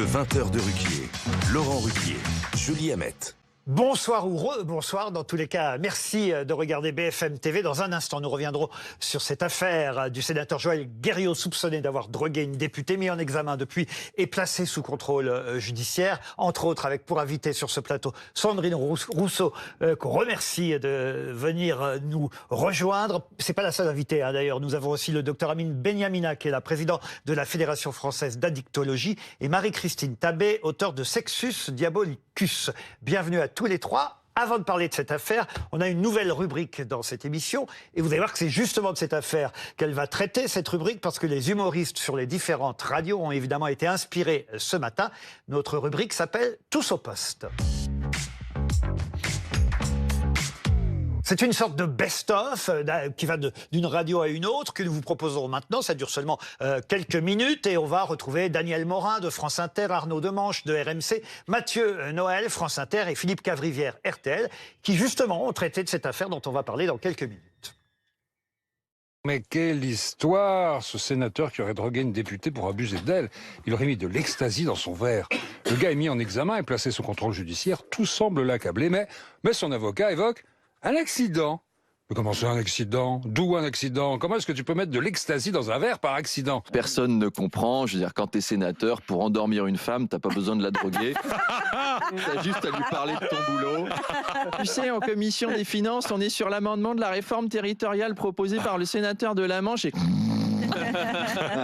Le 20h de Ruquier. Laurent Ruquier, Julie Hamet. Bonsoir ou bonsoir, dans tous les cas, merci de regarder BFM TV. Dans un instant, nous reviendrons sur cette affaire du sénateur Joël Guerriau, soupçonné d'avoir drogué une députée, mis en examen depuis et placé sous contrôle judiciaire, entre autres avec pour invité sur ce plateau Sandrine Rousseau, qu'on remercie de venir nous rejoindre. C'est pas la seule invitée, d'ailleurs. Nous avons aussi le docteur Amine Benyamina, qui est la présidente de la Fédération française d'addictologie, et Marie-Christine Tabé, auteure de Sexus Diabolicus. Bienvenue à tous les trois. Avant de parler de cette affaire, on a une nouvelle rubrique dans cette émission. Et vous allez voir que c'est justement de cette affaire qu'elle va traiter, cette rubrique, parce que les humoristes sur les différentes radios ont évidemment été inspirés ce matin. Notre rubrique s'appelle « Tous au poste ». C'est une sorte de best-of qui va d'une radio à une autre que nous vous proposons maintenant. Ça dure seulement quelques minutes et on va retrouver Daniel Morin de France Inter, Arnaud Demanche de RMC, Mathieu Noël, France Inter et Philippe Cavrivière, RTL, qui justement ont traité de cette affaire dont on va parler dans quelques minutes. Mais quelle histoire! Ce sénateur qui aurait drogué une députée pour abuser d'elle. Il aurait mis de l'ecstasy dans son verre. Le gars est mis en examen et placé sous contrôle judiciaire. Tout semble l'accabler, mais son avocat évoque un accident. Mais comment c'est un accident? D'où un accident? Comment est-ce que tu peux mettre de l'ecstasy dans un verre par accident? Personne ne comprend. Je veux dire, quand t'es sénateur, pour endormir une femme, t'as pas besoin de la droguer. T'as juste à lui parler de ton boulot. Tu sais, en commission des finances, on est sur l'amendement de la réforme territoriale proposée par le sénateur de la Manche et...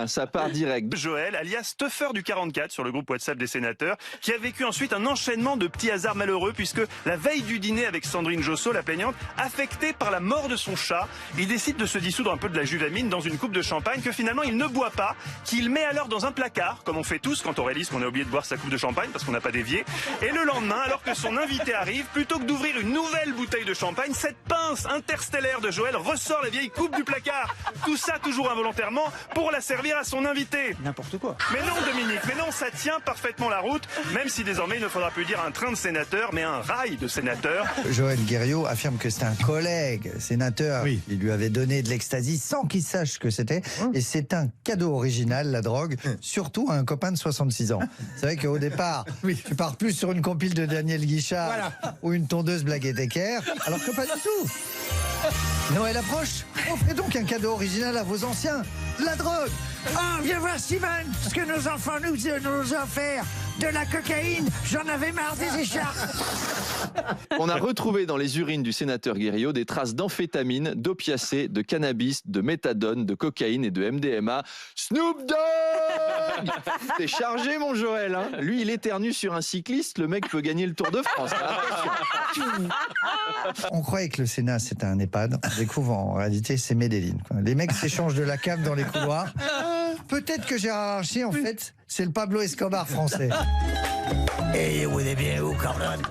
ça part direct. Joël, alias Tuffer du 44 sur le groupe WhatsApp des sénateurs, qui a vécu ensuite un enchaînement de petits hasards malheureux puisque la veille du dîner avec Sandrine Josso, la plaignante, affectée par la mort de son chat, il décide de se dissoudre un peu de la juvamine dans une coupe de champagne que finalement il ne boit pas, qu'il met alors dans un placard, comme on fait tous quand on réalise qu'on a oublié de boire sa coupe de champagne parce qu'on n'a pas dévié. Et le lendemain, alors que son invité arrive, plutôt que d'ouvrir une nouvelle bouteille de champagne, cette pince interstellaire de Joël ressort la vieille coupe du placard. Tout ça toujours involontairement pour la servir à son invité. N'importe quoi. Mais non, Dominique, mais non, ça tient parfaitement la route, même si désormais il ne faudra plus dire un train de sénateur, mais un rail de sénateur. Joël Guerriau affirme que c'est un collègue sénateur. Oui. Il lui avait donné de l'ecstasy sans qu'il sache ce que c'était. Et c'est un cadeau original, la drogue, surtout à un copain de 66 ans. C'est vrai qu'au départ, tu pars plus sur une compile de Daniel Guichard ou une tondeuse Blague et Decker, alors que pas du tout. Noël approche, offrez donc un cadeau original à vos anciens. La drogue. Oh, viens voir Simone, ce que nos enfants nous ont offert. De la cocaïne, j'en avais marre des écharpes. On a retrouvé dans les urines du sénateur Guerriau des traces d'amphétamine, d'opiacés, de cannabis, de méthadone, de cocaïne et de MDMA. Snoop Dogg! T'es chargé, mon Joël, hein. Lui, il éternue sur un cycliste, le mec peut gagner le Tour de France. On croyait que le Sénat, c'était un EHPAD. On découvre en réalité, c'est Medellín. Les mecs s'échangent de la cave dans les couloirs. Peut-être que Gérard Archer, en fait, c'est le Pablo Escobar français. Et vous êtes bien où, cabrón?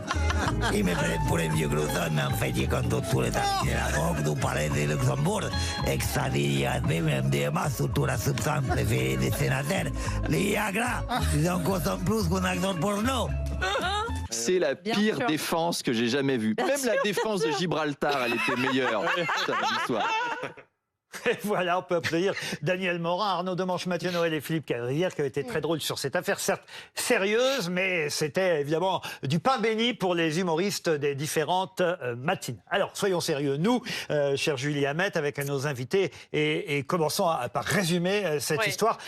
Ils me prennent pour un vieux glouton, mais en fait, ils comptent tous les temps de la drogue, nous parlez de Luxembourg. Extradit, MDMA, surtout la substance préférée des sénateurs, le Viagra. Ils en consomment plus qu'un acteur porno. C'est la pire défense que j'ai jamais vue. Même la défense de Gibraltar, elle était meilleure. Ça, l'histoire. Et voilà, on peut applaudir Daniel Morin, Arnaud Demanche, Mathieu Noël et Philippe Cavrivière qui ont été très drôles sur cette affaire, certes sérieuse, mais c'était évidemment du pain béni pour les humoristes des différentes matines. Alors, soyons sérieux, nous, chère Julie Hamet, avec nos invités, et commençons par résumer cette histoire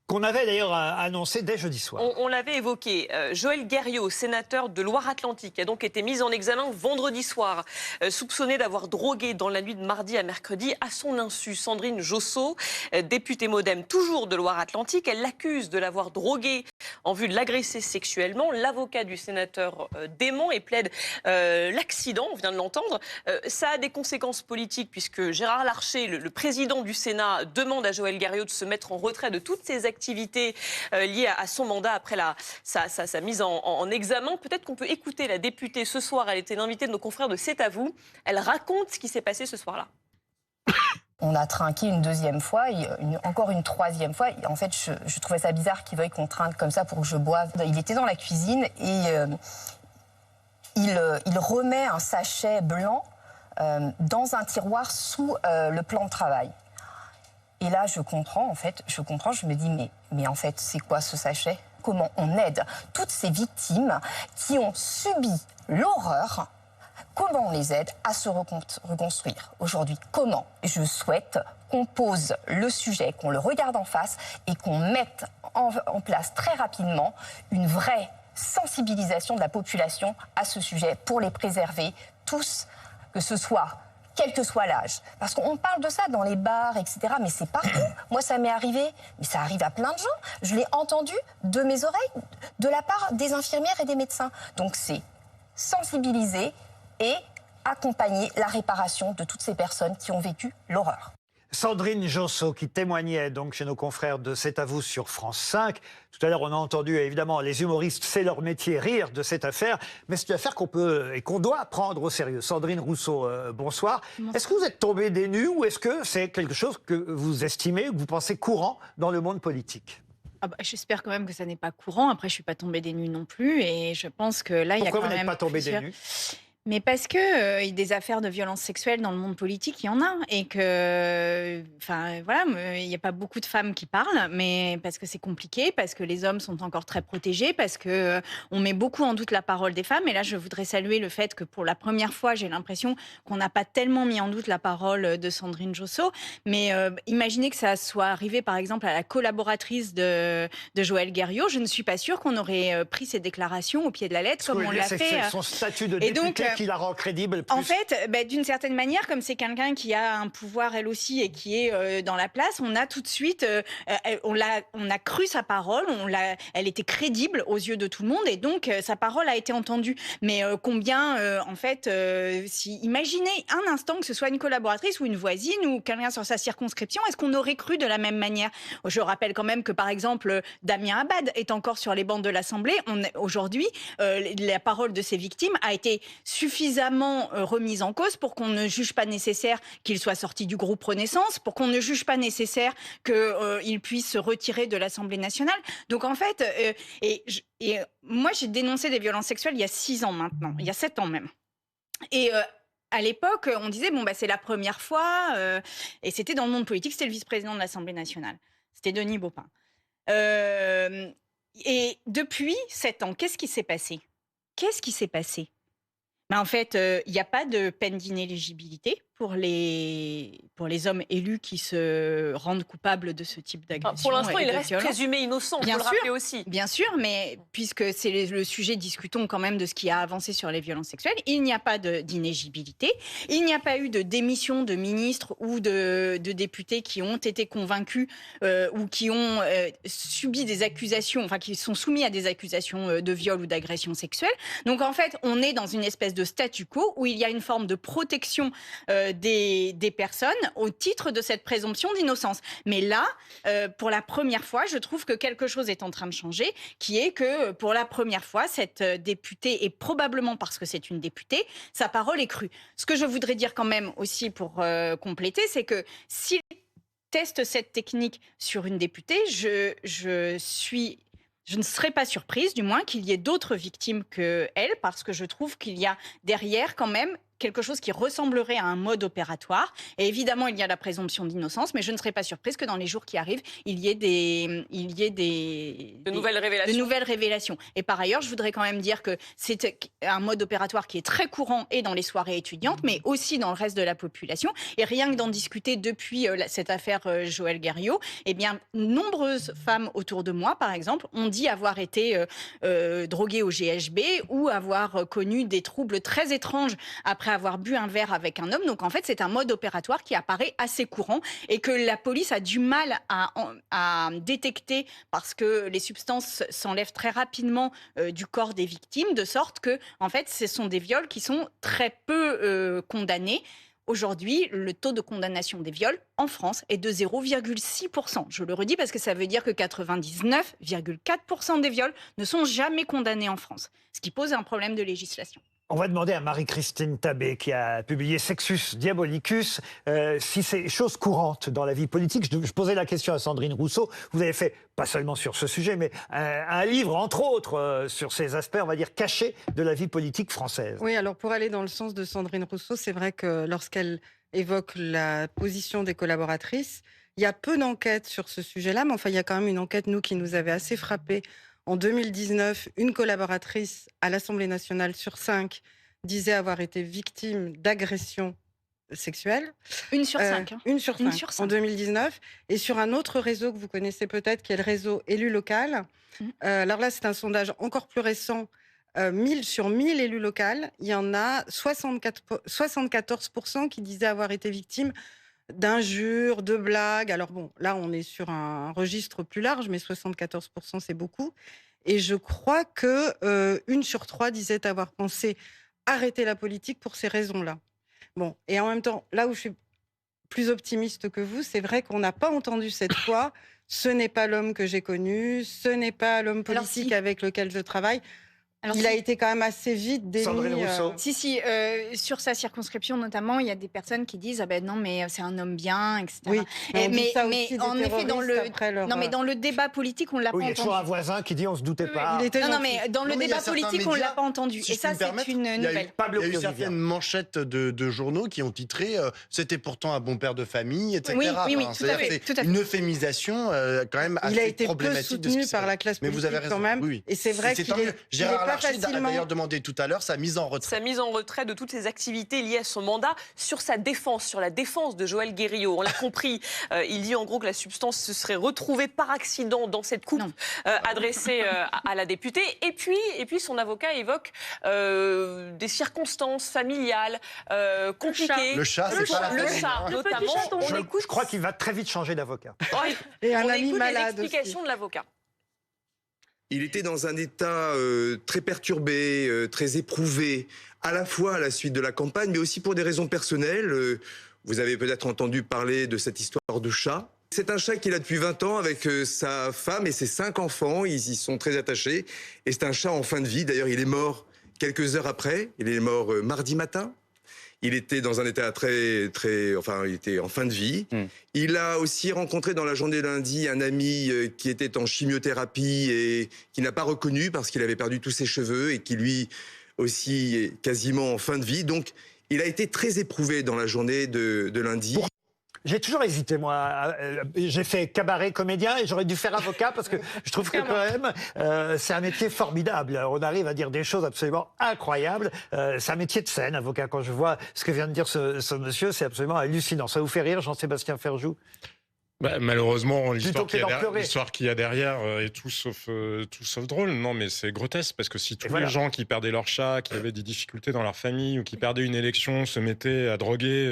qu'on avait d'ailleurs annoncé dès jeudi soir. On l'avait évoqué. Joël Guerriau, sénateur de Loire-Atlantique, a donc été mis en examen vendredi soir, soupçonné d'avoir drogué dans la nuit de mardi à mercredi à son insu Sandrine Josso, députée MoDem toujours de Loire-Atlantique. Elle l'accuse de l'avoir drogué en vue de l'agresser sexuellement. L'avocat du sénateur dément et plaide l'accident, on vient de l'entendre. Ça a des conséquences politiques puisque Gérard Larcher, le président du Sénat, demande à Joël Guerriau de se mettre en retrait de toutes ses activités liées à son mandat après sa mise en examen. Peut-être qu'on peut écouter la députée ce soir. Elle était l'invitée de nos confrères de C'est à vous. Elle raconte ce qui s'est passé ce soir-là. On a trinqué une deuxième fois, encore une troisième fois. En fait, je trouvais ça bizarre qu'il veuille qu'on trinque comme ça pour que je boive. Il était dans la cuisine et il remet un sachet blanc dans un tiroir sous le plan de travail. Et là, je comprends, je me dis, mais en fait, c'est quoi ce sachet ? comment on aide toutes ces victimes qui ont subi l'horreur. Comment on les aide à se reconstruire aujourd'hui? Comment? Je souhaite qu'on pose le sujet, qu'on le regarde en face et qu'on mette en place très rapidement une vraie sensibilisation de la population à ce sujet pour les préserver tous, que ce soit quel que soit l'âge. Parce qu'on parle de ça dans les bars, etc. Mais c'est partout. Moi, ça m'est arrivé, mais ça arrive à plein de gens. Je l'ai entendu de mes oreilles, de la part des infirmières et des médecins. Donc c'est sensibiliser et accompagner la réparation de toutes ces personnes qui ont vécu l'horreur. Sandrine Josso qui témoignait donc chez nos confrères de C'est à vous sur France 5. Tout à l'heure, on a entendu évidemment les humoristes, c'est leur métier, rire de cette affaire, mais c'est une affaire qu'on peut et qu'on doit prendre au sérieux. Sandrine Rousseau, bonsoir. Est-ce que vous êtes tombée des nues ou est-ce que c'est quelque chose que vous estimez, que vous pensez courant dans le monde politique? J'espère quand même que ça n'est pas courant. Après, je suis pas tombée des nues non plus, et je pense que là, il y a quand même. Pourquoi vous n'êtes pas tombée des nues? Mais parce que des affaires de violence sexuelle dans le monde politique, il y en a. Et que, enfin, voilà, il n'y a pas beaucoup de femmes qui parlent, mais parce que c'est compliqué, parce que les hommes sont encore très protégés, parce que on met beaucoup en doute la parole des femmes. Et là, je voudrais saluer le fait que pour la première fois, j'ai l'impression qu'on n'a pas tellement mis en doute la parole de Sandrine Josso. Mais imaginez que ça soit arrivé, par exemple, à la collaboratrice de Joël Guerriau. Je ne suis pas sûre qu'on aurait pris ses déclarations au pied de la lettre, comme on l'a fait. C'est son statut de député qui la rend crédible. Plus. En fait, d'une certaine manière, comme c'est quelqu'un qui a un pouvoir elle aussi et qui est dans la place, on a tout de suite, on a cru sa parole, elle était crédible aux yeux de tout le monde et donc sa parole a été entendue. Mais combien, en fait, imaginez un instant que ce soit une collaboratrice ou une voisine ou quelqu'un sur sa circonscription, est-ce qu'on aurait cru de la même manière? Je rappelle quand même que par exemple, Damien Abad est encore sur les bancs de l'Assemblée. Aujourd'hui, la parole de ces victimes a été suffisamment remise en cause pour qu'on ne juge pas nécessaire qu'il soit sorti du groupe Renaissance, pour qu'on ne juge pas nécessaire qu'il puisse se retirer de l'Assemblée nationale. Donc en fait, moi j'ai dénoncé des violences sexuelles il y a 6 ans maintenant, il y a 7 ans même. Et à l'époque, on disait, c'est la première fois, et c'était dans le monde politique, c'était le vice-président de l'Assemblée nationale, c'était Denis Baupin. Et depuis 7 ans, qu'est-ce qui s'est passé? En fait, il n'y a pas de peine d'inéligibilité pour les hommes élus qui se rendent coupables de ce type d'agression. Pour l'instant, il reste violence. présumé innocent, Bien faut sûr, le rappeler aussi. Bien sûr, mais puisque c'est le sujet, discutons quand même de ce qui a avancé sur les violences sexuelles. Il n'y a pas d'inéligibilité. Il n'y a pas eu de démission de ministres ou de députés qui ont été convaincus ou qui ont subi des accusations, enfin qui sont soumis à des accusations de viol ou d'agression sexuelle. Donc en fait, on est dans une espèce de statu quo où il y a une forme de protection des personnes au titre de cette présomption d'innocence. Mais là, pour la première fois, je trouve que quelque chose est en train de changer, qui est que pour la première fois, cette députée, et probablement parce que c'est une députée, sa parole est crue. Ce que je voudrais dire quand même aussi pour compléter, c'est que s'il teste cette technique sur une députée, je ne serais pas surprise, du moins, qu'il y ait d'autres victimes que elle, parce que je trouve qu'il y a derrière quand même quelque chose qui ressemblerait à un mode opératoire. Et évidemment, il y a la présomption d'innocence, mais je ne serais pas surprise que dans les jours qui arrivent, il y ait de nouvelles révélations. Et par ailleurs, je voudrais quand même dire que c'est un mode opératoire qui est très courant et dans les soirées étudiantes, mais aussi dans le reste de la population. Et rien que d'en discuter depuis cette affaire Joël Guerriau, eh bien, nombreuses femmes autour de moi, par exemple, ont dit avoir été droguées au GHB ou avoir connu des troubles très étranges après avoir bu un verre avec un homme. Donc en fait, c'est un mode opératoire qui apparaît assez courant et que la police a du mal à détecter parce que les substances s'enlèvent très rapidement du corps des victimes, de sorte que en fait, ce sont des viols qui sont très peu condamnés. Aujourd'hui, le taux de condamnation des viols en France est de 0,6%. Je le redis parce que ça veut dire que 99,4% des viols ne sont jamais condamnés en France, ce qui pose un problème de législation. On va demander à Marie-Christine Tabé, qui a publié Sexus Diabolicus, si c'est chose courante dans la vie politique. Je posais la question à Sandrine Rousseau. Vous avez fait, pas seulement sur ce sujet, mais un livre, entre autres, sur ces aspects, on va dire, cachés de la vie politique française. Oui, alors pour aller dans le sens de Sandrine Rousseau, c'est vrai que lorsqu'elle évoque la position des collaboratrices, il y a peu d'enquêtes sur ce sujet-là, mais enfin, il y a quand même une enquête, nous, qui nous avait assez frappés En 2019, une collaboratrice à l'Assemblée nationale sur 5 disait avoir été victime d'agressions sexuelle. 1 sur 5. Une sur 5 Une sur 5. en 2019. Et sur un autre réseau que vous connaissez peut-être, qui est le réseau élu local. Alors là, c'est un sondage encore plus récent. Sur 1000 élus locaux, il y en a 74% qui disaient avoir été victimes d'injures, de blagues. Alors bon, là, on est sur un registre plus large, mais 74%, c'est beaucoup. Et je crois que 1 sur 3 disait avoir pensé arrêter la politique pour ces raisons-là. Bon, et en même temps, là où je suis plus optimiste que vous, c'est vrai qu'on n'a pas entendu cette fois « ce n'est pas l'homme que j'ai connu, ce n'est pas l'homme politique avec lequel je travaille ». Il a été quand même assez vite démis. Si, sur sa circonscription notamment, il y a des personnes qui disent ah ben non mais c'est un homme bien, etc. Oui, mais en effet dans le débat politique on l'a pas entendu. Il y a toujours un voisin qui dit on se doutait pas. Non mais dans le débat politique on l'a pas entendu. Et ça c'est une nouvelle. Il y a eu certaines manchettes de journaux qui ont titré c'était pourtant un bon père de famille, etc. Oui, tout à fait. Une euphémisation quand même assez problématique. Il a été peu soutenu par la classe politique quand même. Et c'est vrai qu'il est Larcher a d'ailleurs demandé tout à l'heure sa mise en retrait. Sa mise en retrait de toutes ses activités liées à son mandat sur sa défense, sur la défense de Joël Guerriau. On l'a compris, il dit en gros que la substance se serait retrouvée par accident dans cette coupe adressée à la députée. Et puis son avocat évoque des circonstances familiales compliquées. Le chat, c'est pas la chat notamment. Je crois qu'il va très vite changer d'avocat. Et un on ami écoute malade les explications de l'avocat. Il était dans un état très perturbé, très éprouvé, à la fois à la suite de la campagne, mais aussi pour des raisons personnelles. Vous avez peut-être entendu parler de cette histoire de chat. C'est un chat qu'il a depuis 20 ans avec sa femme et ses 5 enfants. Ils y sont très attachés. Et c'est un chat en fin de vie. D'ailleurs, il est mort quelques heures après. Il est mort mardi matin. Il était dans un état il était en fin de vie. Il a aussi rencontré dans la journée de lundi un ami qui était en chimiothérapie et qui n'a pas reconnu parce qu'il avait perdu tous ses cheveux et qui lui aussi est quasiment en fin de vie. Donc, il a été très éprouvé dans la journée de lundi. J'ai toujours hésité, moi. J'ai fait cabaret comédien et j'aurais dû faire avocat parce que je trouve que quand même, c'est un métier formidable. On arrive à dire des choses absolument incroyables. C'est un métier de scène, avocat. Quand je vois ce que vient de dire ce monsieur, c'est absolument hallucinant. Ça vous fait rire, Jean-Sébastien Ferjou? Malheureusement, l'histoire qu'il y a derrière est tout sauf drôle. Non, mais c'est grotesque parce que si tous les gens qui perdaient leur chat, qui avaient des difficultés dans leur famille ou qui perdaient une élection se mettaient à droguer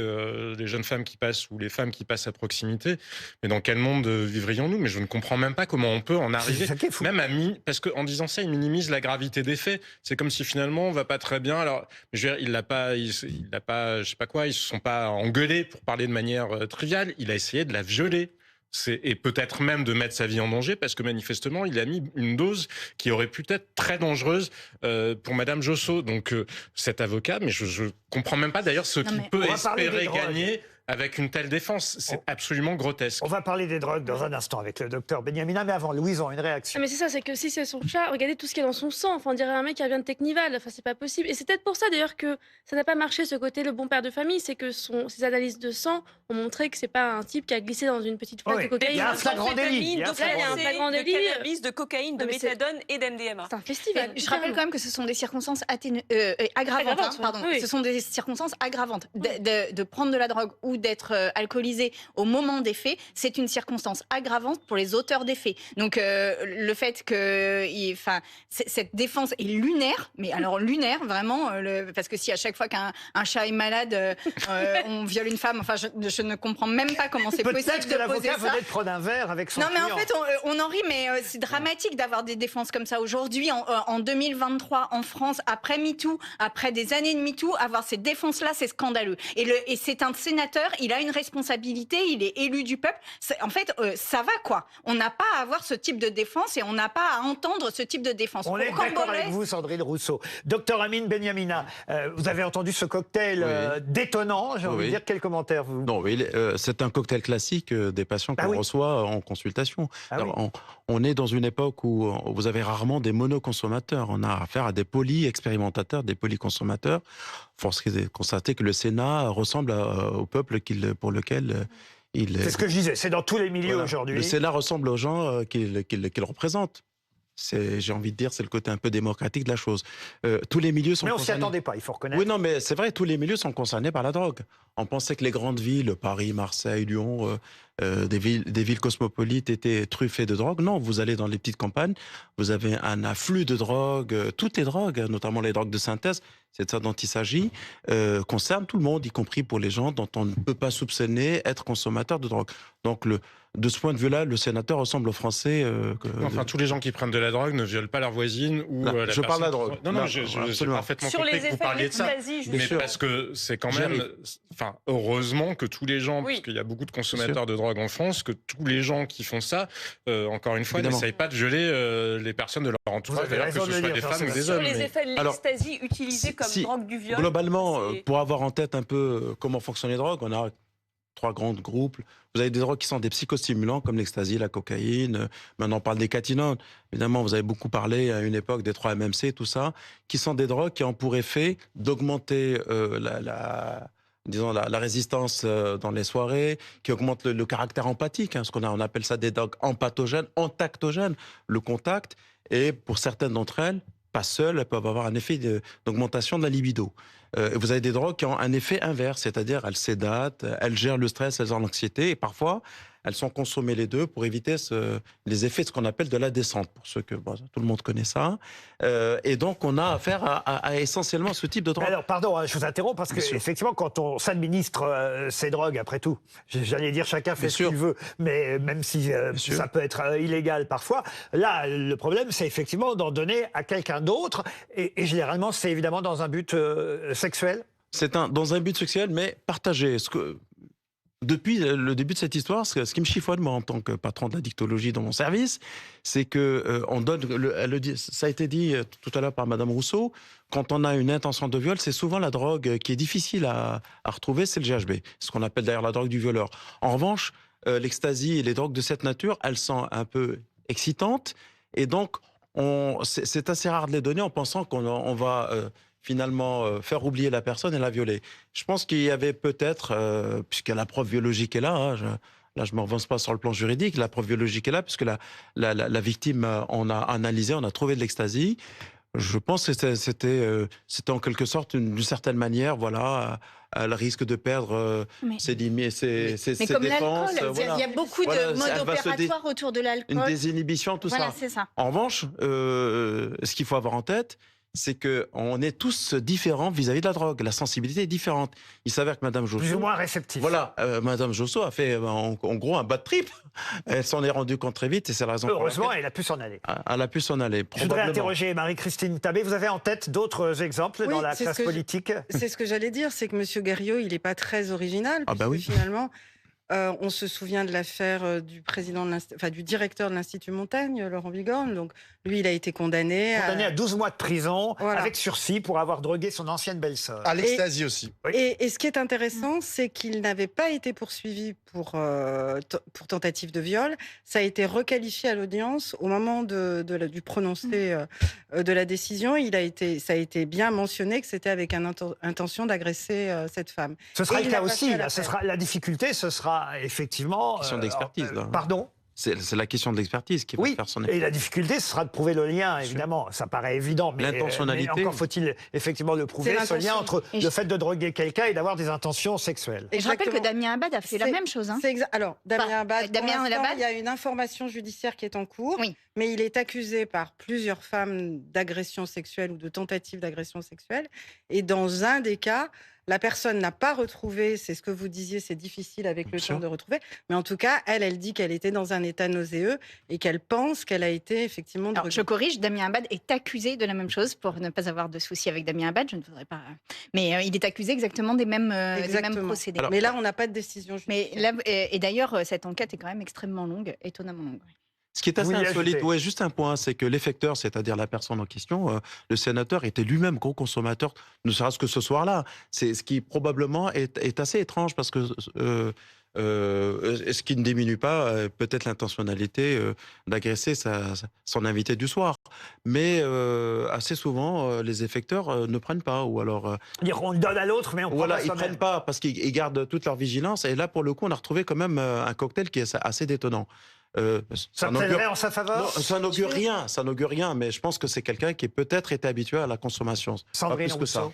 les jeunes femmes qui passent ou les femmes qui passent à proximité, mais dans quel monde vivrions-nous? Mais je ne comprends même pas comment on peut en arriver. Même parce qu'en disant ça, il minimise la gravité des faits. C'est comme si finalement on va pas très bien. Alors, je veux dire, il l'a pas, je sais pas quoi. Ils se sont pas engueulés pour parler de manière triviale. Il a essayé de la violer. Et peut-être même de mettre sa vie en danger parce que manifestement il a mis une dose qui aurait pu être très dangereuse pour Madame Josso. Donc cet avocat, mais je comprends même pas d'ailleurs ce qu'il peut espérer gagner avec une telle défense. C'est absolument grotesque. On va parler des drogues dans un instant avec le docteur Benyamina, mais avant, Louison, une réaction. Mais c'est ça, c'est que si c'est son chat, regardez tout ce qu'il y a dans son sang. Enfin, on dirait un mec qui vient de Technival. Enfin, c'est pas possible. Et c'est peut-être pour ça d'ailleurs que ça n'a pas marché ce côté le bon père de famille, c'est que ses analyses de sang ont montré que c'est pas un type qui a glissé dans une petite flaque de cocaïne. Il y a un flagrant délit. Il y a un flagrant délit. De cannabis, de cocaïne, de méthadone et d'MDMA. C'est un festival. Je rappelle quand même que ce sont des circonstances aggravantes. Ce sont des circonstances aggravantes. De prendre de la drogue ou d'être alcoolisé au moment des faits, c'est une circonstance aggravante pour les auteurs des faits. Donc le fait que cette défense est lunaire, mais alors lunaire vraiment, parce que si à chaque fois qu'un chat est malade, on viole une femme, enfin je ne comprends même pas comment c'est possible de poser ça. Peut-être que l'avocat venait de prendre un verre avec son client. Non mais en fait on en rit, mais c'est dramatique d'avoir des défenses comme ça aujourd'hui en 2023 en France, après MeToo, après des années de MeToo, avoir ces défenses-là, c'est scandaleux. Et c'est un sénateur, il a une responsabilité, il est élu du peuple. En fait, ça va quoi. On n'a pas à avoir ce type de défense et on n'a pas à entendre ce type de défense. On est d'accord avec vous, Sandrine Rousseau. Docteur Amine Benyamina, vous avez entendu ce cocktail détonnant, j'ai envie de dire. Quel commentaire vous? Non, c'est un cocktail classique des patients qu'on reçoit en consultation. Alors, on est dans une époque où vous avez rarement des monoconsommateurs. On a affaire à des polyexpérimentateurs, des polyconsommateurs. Force est de constater que le Sénat ressemble au peuple pour lequel il... C'est ce que je disais, c'est dans tous les milieux aujourd'hui. Le Sénat ressemble aux gens qu'il représente. j'ai envie de dire, c'est le côté un peu démocratique de la chose. Tous les milieux sont Mais on s'y concernés. attendait pas, il faut reconnaître. Oui, non, mais c'est vrai, tous les milieux sont concernés par la drogue. On pensait que les grandes villes, Paris, Marseille, Lyon, des villes cosmopolites étaient truffées de drogue. Non, vous allez dans les petites campagnes, vous avez un afflux de drogue. Toutes les drogues, notamment les drogues de synthèse, c'est de ça dont il s'agit, concernent tout le monde, y compris pour les gens dont on ne peut pas soupçonner être consommateurs de drogue. Donc, de ce point de vue-là, le sénateur ressemble aux Français. Enfin, tous les gens qui prennent de la drogue ne violent pas leur voisine ou Là, la je parle de la drogue. Non, non, Là, j'ai absolument. parfaitement Sur compris les que vous effets parliez de de ça. l'ecstasy, Mais justement. parce que c'est quand même... Enfin, heureusement que tous les gens, Oui. parce qu'il y a beaucoup de consommateurs de drogue en France, que tous les gens qui font ça, encore une fois, Évidemment. n'essayent pas de violer les personnes de leur entourage, avez d'ailleurs, que raison ce de soit le des dire, femmes ou des Sur hommes. les mais- effets de Alors, l'ecstasy utilisée comme si, drogue du viol. Globalement, c'est- pour avoir en tête un peu comment fonctionnent les drogues, on a 3 grands groupes. Vous avez des drogues qui sont des psychostimulants comme l'ecstasy, la cocaïne. Maintenant, on parle des cathinones. Évidemment, vous avez beaucoup parlé à une époque des 3-MMC, tout ça, qui sont des drogues qui ont pour effet d'augmenter la résistance dans les soirées, qui augmentent le caractère empathique, hein, on appelle ça des drogues empathogènes, entactogènes, le contact. Et pour certaines d'entre elles, pas seules, elles peuvent avoir un effet d'augmentation de la libido. Vous avez des drogues qui ont un effet inverse, c'est-à-dire elles sédatent, elles gèrent le stress, elles ont l'anxiété, et parfois elles sont consommées les deux pour éviter les effets de ce qu'on appelle de la descente, pour ceux que tout le monde connaît ça. Et donc on a affaire à essentiellement ce type de drogue. Alors, pardon, je vous interromps parce que Bien sûr. effectivement, quand on s'administre ces drogues, après tout, j'allais dire chacun fait Bien ce sûr. qu'il veut, mais même si sûr. ça peut être illégal parfois, là, le problème, c'est effectivement d'en donner à quelqu'un d'autre, et généralement, c'est évidemment dans un but sexuel. C'est dans un but sexuel, mais partagé. Depuis le début de cette histoire, ce qui me chiffonne, moi, en tant que patron de la dictologie dans mon service, c'est que on donne. Ça a été dit tout à l'heure par Madame Rousseau. Quand on a une intention de viol, c'est souvent la drogue qui est difficile à retrouver, c'est le GHB, ce qu'on appelle d'ailleurs la drogue du violeur. En revanche, l'ecstasy et les drogues de cette nature, elles sont un peu excitantes, et donc c'est assez rare de les donner en pensant qu'on va finalement faire oublier la personne et la violer. Je pense qu'il y avait peut-être, puisque la preuve biologique est là, hein, là je ne m'avance pas sur le plan juridique, la preuve biologique est là, puisque la victime, on a analysé, on a trouvé de l'ecstasy. Je pense que c'était en quelque sorte, d'une certaine manière, voilà, elle risque de perdre ses limites, ses Mais comme défenses. l'alcool, il y a beaucoup de modes elle va se opératoires autour de l'alcool. une désinhibition, tout Voilà, ça. c'est ça. En revanche, ce qu'il faut avoir en tête, c'est qu'on est tous différents vis-à-vis de la drogue. La sensibilité est différente. Il s'avère que Madame Josso... Plus ou moins réceptif. Voilà, Madame Josso a fait en gros un bad trip. Elle s'en est rendue compte très vite et c'est la raison Heureusement, pour laquelle elle a pu s'en aller. elle a pu s'en aller. Je voudrais probablement. interroger Marie-Christine Tabé. Vous avez en tête d'autres exemples Oui, dans la c'est classe ce que politique C'est ce que j'allais dire, c'est que M. Guerriot, il n'est pas très original. Ah bah puisque oui. Finalement, on se souvient de l'affaire du du directeur de l'Institut Montaigne, Laurent Bigorne. Donc, lui, il a été condamné à 12 mois de prison, Voilà. avec sursis, pour avoir drogué son ancienne belle-sœur. À l'ecstasy aussi. Oui. Et ce qui est intéressant, c'est qu'il n'avait pas été poursuivi pour tentative de viol. Ça a été requalifié à l'audience au moment du prononcé de la décision. Ça a été bien mentionné que c'était avec intention d'agresser cette femme. Ce sera Et le il cas a pas aussi. fait Là, la difficulté, ce sera effectivement... Question d'expertise, là. Pardon. C'est la question de l'expertise qui va Oui, faire son et effet. la difficulté, ce sera de prouver le lien, évidemment. Ça paraît évident, mais L'intentionnalité. mais encore faut-il effectivement le prouver, C'est ce lien l'intention. entre le fait de droguer quelqu'un et d'avoir des intentions sexuelles. Et je rappelle que Exactement. Damien Abad a fait la même chose. Hein. Alors, Damien Abad, pour Damien l'instant, Abad- il y a une information judiciaire qui est en cours, Oui. mais il est accusé par plusieurs femmes d'agression sexuelle ou de tentative d'agression sexuelle. Et dans un des cas, la personne n'a pas retrouvé, c'est ce que vous disiez, c'est difficile avec le Bien sûr. temps de retrouver, mais en tout cas, elle dit qu'elle était dans un état nauséeux et qu'elle pense qu'elle a été effectivement Alors, droguée. je corrige, Damien Abad est accusé de la même chose pour ne pas avoir de soucis avec Damien Abad. Je ne voudrais pas. Mais il est accusé exactement des mêmes procédés. Mais là, on n'a pas de décision Mais judiciaire. là, et d'ailleurs, cette enquête est quand même extrêmement longue, étonnamment longue. Ce qui est assez Vous y insolite, ajoutez. ouais, juste un point, c'est que l'effecteur, c'est-à-dire la personne en question, le sénateur était lui-même gros consommateur, ne serait-ce que ce soir-là. C'est ce qui probablement est assez étrange parce que ce qui ne diminue pas peut-être l'intentionnalité d'agresser son invité du soir. Mais assez souvent, les effecteurs ne prennent pas ou alors Dire on le donne à l'autre, mais on prend voilà, pas ils soi-même. prennent pas parce qu'ils gardent toute leur vigilance. Et là, pour le coup, on a retrouvé quand même un cocktail qui est assez détonnant. Ça plaiderait en sa faveur? Non, ça n'augure rien, mais je pense que c'est quelqu'un qui peut-être été habitué à la consommation. Sandrine pas plus que ça.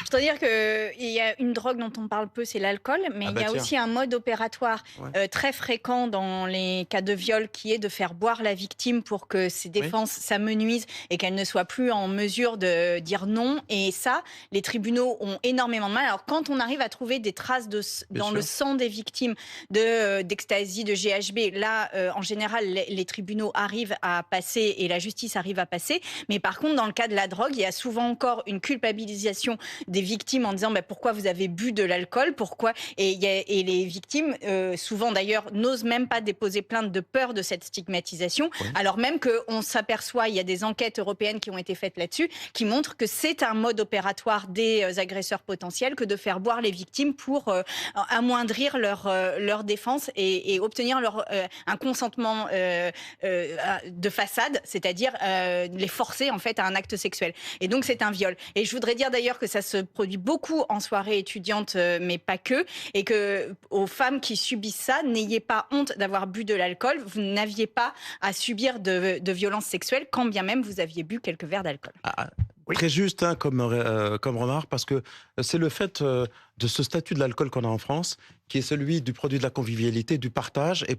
Je dois dire qu'il y a une drogue dont on parle peu, c'est l'alcool, mais il y a aussi un mode opératoire très fréquent dans les cas de viol qui est de faire boire la victime pour que ses défenses s'amenuisent et qu'elle ne soit plus en mesure de dire non. Et ça, les tribunaux ont énormément de mal. Alors quand on arrive à trouver des traces dans le sang des victimes d'ecstasy, de GHB, là, en général, les tribunaux arrivent à passer et la justice arrive à passer. Mais par contre, dans le cas de la drogue, il y a souvent encore une culpabilisation des victimes en disant pourquoi vous avez bu de l'alcool, pourquoi et les victimes, souvent d'ailleurs, n'osent même pas déposer plainte de peur de cette stigmatisation, alors même qu'on s'aperçoit, il y a des enquêtes européennes qui ont été faites là-dessus, qui montrent que c'est un mode opératoire des agresseurs potentiels que de faire boire les victimes pour amoindrir leur défense et obtenir un consentement de façade, c'est-à-dire les forcer en fait à un acte sexuel. Et donc c'est un viol. Et je voudrais dire d'ailleurs que ça se produit beaucoup en soirée étudiante, mais pas que, et que aux femmes qui subissent ça, n'ayez pas honte d'avoir bu de l'alcool. Vous n'aviez pas à subir de violences sexuelles, quand bien même vous aviez bu quelques verres d'alcool. Très juste comme remarque, parce que c'est le fait de ce statut de l'alcool qu'on a en France, qui est celui du produit de la convivialité, du partage, et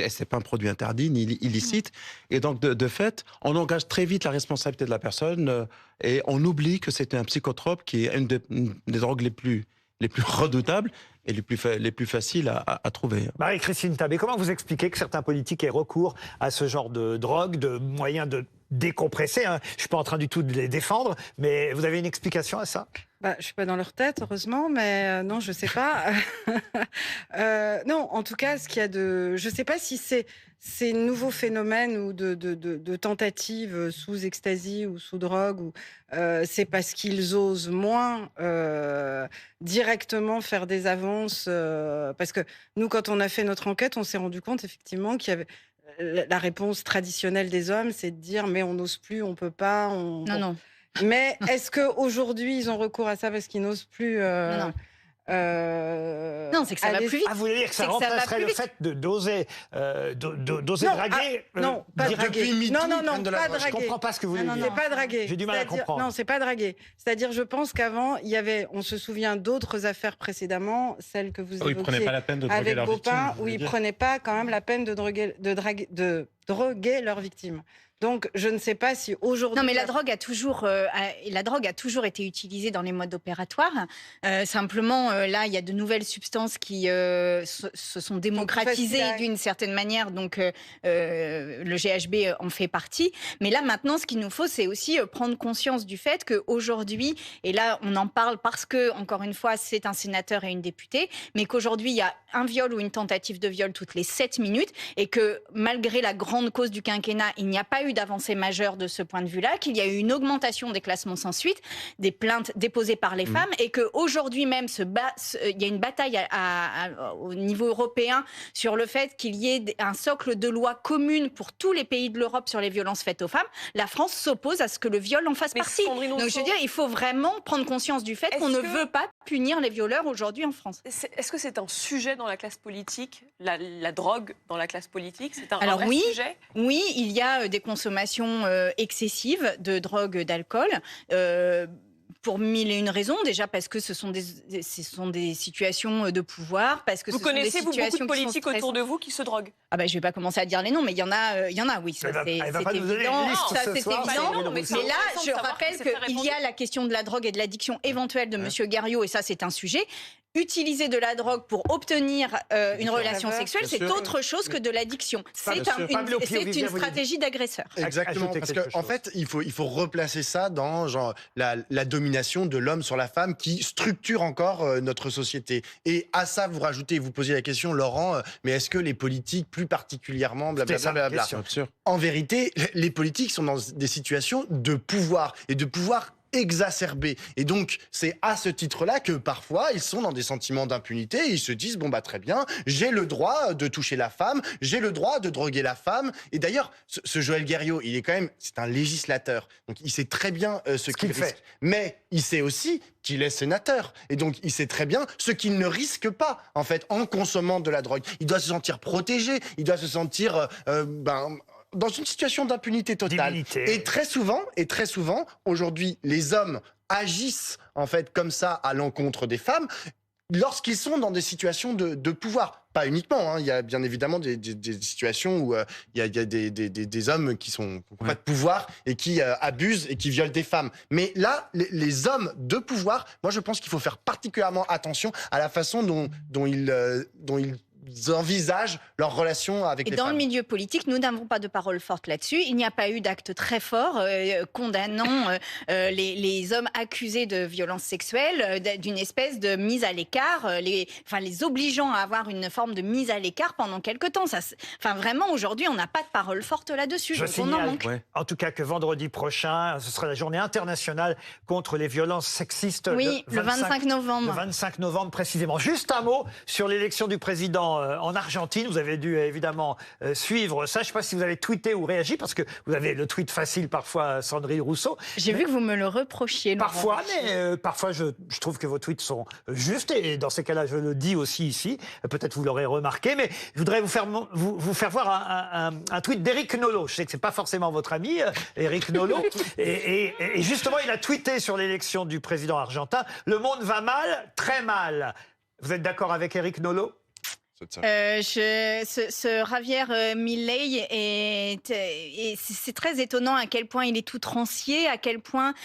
c'est pas un produit interdit ni illicite. Et donc, de fait, on engage très vite la responsabilité de la personne et on oublie que c'est un psychotrope qui est une des drogues les plus redoutables et les plus faciles à trouver. Marie-Christine Tabé, comment vous expliquez que certains politiques aient recours à ce genre de drogue, de moyens de décompresser, Je ne suis pas en train du tout de les défendre, mais vous avez une explication à ça? Je ne suis pas dans leur tête, heureusement, mais non, je ne sais pas. Non, en tout cas, je ne sais pas si ces nouveaux phénomènes ou de tentatives sous ecstasy ou sous drogue, c'est parce qu'ils osent moins directement faire des avances. Parce que nous, quand on a fait notre enquête, on s'est rendu compte effectivement qu'il y avait la réponse traditionnelle des hommes, c'est de dire mais on n'ose plus, on peut pas. Non. Mais est-ce qu'aujourd'hui, ils ont recours à ça parce qu'ils n'osent plus Non, c'est que ça va plus vite. Vous voulez dire que ça remplacerait le fait d'oser draguer? Non, pas draguer. Non, pas draguer. Je comprends pas ce que vous voulez dire. C'est pas draguer. J'ai du mal à comprendre. Non, c'est pas draguer. C'est-à-dire, je pense qu'avant, on se souvient d'autres affaires précédemment, celles que vous évoquiez. Ils prenaient pas la peine de droguer leurs victimes. Où ils prenaient pas quand même la peine de droguer leurs victimes. Donc, je ne sais pas si aujourd'hui... Non, mais la drogue a toujours été utilisée dans les modes opératoires. Simplement, là, il y a de nouvelles substances qui se sont démocratisées d'une certaine manière. Donc, le GHB en fait partie. Mais là, maintenant, ce qu'il nous faut, c'est aussi prendre conscience du fait qu'aujourd'hui, et là, on en parle parce que, encore une fois, c'est un sénateur et une députée, mais qu'aujourd'hui, il y a un viol ou une tentative de viol toutes les 7 minutes et que, malgré la grande cause du quinquennat, il n'y a pas eu d'avancée majeure de ce point de vue-là, qu'il y a eu une augmentation des classements sans suite, des plaintes déposées par les femmes, et qu'aujourd'hui même, il y a une bataille au niveau européen sur le fait qu'il y ait un socle de loi commune pour tous les pays de l'Europe sur les violences faites aux femmes. La France s'oppose à ce que le viol en fasse partie. Donc je veux dire, il faut vraiment prendre conscience du fait qu'on ne veut pas punir les violeurs aujourd'hui en France. Est-ce que c'est un sujet dans la classe politique, la drogue dans la classe politique? C'est un vrai sujet? Oui, il y a des consommations excessives de drogue, d'alcool. Pour mille et une raisons, déjà parce que ce sont des situations de pouvoir, parce que vous connaissez beaucoup de politiques autour de vous qui se droguent? Je vais pas commencer à dire les noms, mais il y en a, oui, ça c'est évident. Mais là, je rappelle qu'il y a la question de la drogue et de l'addiction éventuelle de Monsieur Guerriau, et ça c'est un sujet. Utiliser de la drogue pour obtenir une relation sexuelle, c'est autre chose que de l'addiction. C'est une stratégie d'agresseur. Exactement, parce qu'en fait, il faut replacer ça dans la domination de l'homme sur la femme qui structure encore notre société. Et à ça, vous rajoutez, vous posiez la question, Laurent, mais est-ce que les politiques, plus particulièrement, blablabla. En vérité, les politiques sont dans des situations de pouvoir, et de pouvoir exacerbée. Et donc, c'est à ce titre-là que parfois, ils sont dans des sentiments d'impunité et ils se disent, bon, bah, très bien, j'ai le droit de toucher la femme, j'ai le droit de droguer la femme. Et d'ailleurs, ce Joël Guerriau, il est quand même, c'est un législateur. Donc, il sait très bien ce qu'il risque. Mais il sait aussi qu'il est sénateur. Et donc, il sait très bien ce qu'il ne risque pas, en fait, en consommant de la drogue. Il doit se sentir protégé, il doit se sentir, dans une situation d'impunité totale. Et très souvent, aujourd'hui, les hommes agissent, en fait, comme ça, à l'encontre des femmes, lorsqu'ils sont dans des situations de pouvoir. Pas uniquement, hein. Il y a bien évidemment des situations où il y a des hommes qui n'ont pas de pouvoir et qui abusent et qui violent des femmes. Mais là, les hommes de pouvoir, moi je pense qu'il faut faire particulièrement attention à la façon dont ils envisagent leur relation avec les femmes. Et dans le milieu politique, nous n'avons pas de parole forte là-dessus. Il n'y a pas eu d'acte très fort condamnant les hommes accusés de violences sexuelles, d'une espèce de mise à l'écart, les obligeant à avoir une forme de mise à l'écart pendant quelque temps. Vraiment, aujourd'hui, on n'a pas de parole forte là-dessus. Je signale, en tout cas, que vendredi prochain, ce sera la journée internationale contre les violences sexistes. Oui, le 25 novembre. Le 25 novembre, précisément. Juste un mot sur l'élection du président en Argentine. Vous avez dû évidemment suivre ça. Je ne sais pas si vous avez tweeté ou réagi, parce que vous avez le tweet facile parfois, Sandrine Rousseau. J'ai vu que vous me le reprochiez. Parfois, mais parfois je trouve que vos tweets sont justes, et dans ces cas-là, je le dis aussi ici. Peut-être vous l'aurez remarqué, mais je voudrais vous faire voir un tweet d'Éric Nolot. Je sais que c'est pas forcément votre ami, Éric Nolot. et justement, il a tweeté sur l'élection du président argentin: le monde va mal, très mal. Vous êtes d'accord avec Éric Nolot ? Ce Javier Milei c'est très étonnant à quel point il est outrancier, à quel point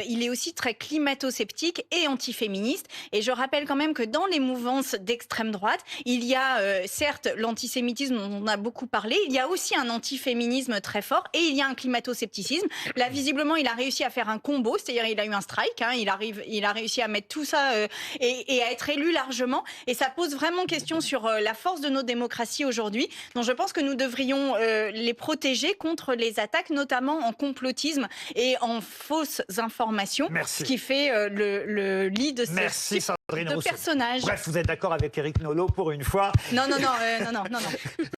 il est aussi très climato-sceptique et antiféministe. Et je rappelle quand même que dans les mouvances d'extrême droite, il y a certes l'antisémitisme dont on a beaucoup parlé, il y a aussi un antiféminisme très fort et il y a un climato-scepticisme. Là, visiblement, il a réussi à faire un combo, c'est-à-dire il a eu un strike, hein, il a réussi à mettre tout ça et à être élu largement. Et ça pose vraiment question sur la force de nos démocraties aujourd'hui. Donc je pense que nous devrions les protéger contre les attaques, notamment en complotisme et en fausses informations. Merci. Ce qui fait le lit de ce type de personnage. Bref, vous êtes d'accord avec Éric Nolot pour une fois? Non.